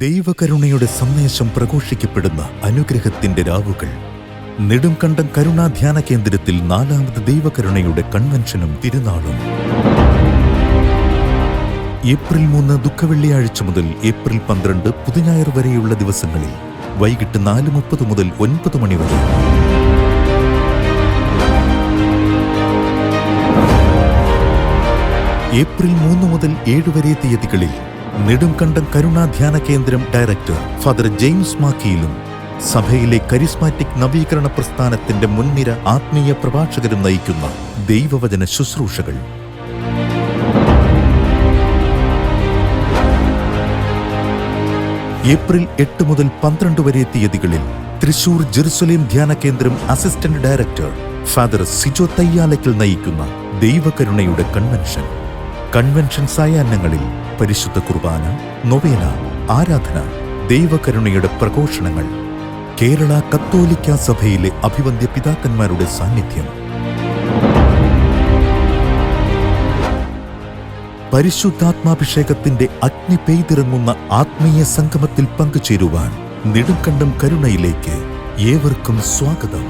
ദൈവകരുണയുടെ സന്ദേശം പ്രഘോഷിക്കപ്പെടുന്ന അനുഗ്രഹത്തിന്റെ രാവുകൾ. നെടുംകണ്ടം കരുണാധ്യാന കേന്ദ്രത്തിൽ 4ാമത് ദൈവകരുണയുടെ കൺവെൻഷനും തിരുനാളും. ഏപ്രിൽ 3 ദുഃഖവെള്ളിയാഴ്ച മുതൽ ഏപ്രിൽ 12 പുതുഞായർ വരെയുള്ള ദിവസങ്ങളിൽ വൈകിട്ട് 4:30 മുതൽ 9 മണി വരെ. ഏപ്രിൽ 3 മുതൽ 7 വരെ തീയതികളിൽ നെടുംകണ്ടം കരുണാധ്യാന കേന്ദ്രം ഡയറക്ടർ ഫാദർ ജെയിംസ് മാക്കിയിലും സഭയിലെ കരിസ്മാറ്റിക് നവീകരണ പ്രസ്ഥാനത്തിന്റെ മുൻനിര ആത്മീയ പ്രഭാഷകരും നയിക്കുന്ന ദൈവവചന ശുശ്രൂഷകൾ. ഏപ്രിൽ 8 മുതൽ 12 വരെ തീയതികളിൽ തൃശൂർ ജെറുസലേം ധ്യാന കേന്ദ്രം assistant director father Sijo Thayyalakkal നയിക്കുന്ന ദൈവകരുണയുടെ കൺവെൻഷൻ. കൺവെൻഷൻ സായാഹ്നങ്ങളിൽ പരിശുദ്ധ കുർബാന, നൊവേന, ആരാധന, ദൈവകരുണയുടെ പ്രഘോഷണങ്ങൾ. കേരള കത്തോലിക്ക സഭയിലെ അഭിവന്ദ്യ പിതാക്കന്മാരുടെ സാന്നിധ്യം. പരിശുദ്ധാത്മാഭിഷേകത്തിന്റെ അഗ്നി പെയ്തിറങ്ങുന്ന ആത്മീയ സംഗമത്തിൽ പങ്കുചേരുവാൻ നെടുംകണ്ടം കരുണയിലേക്ക് ഏവർക്കും സ്വാഗതം.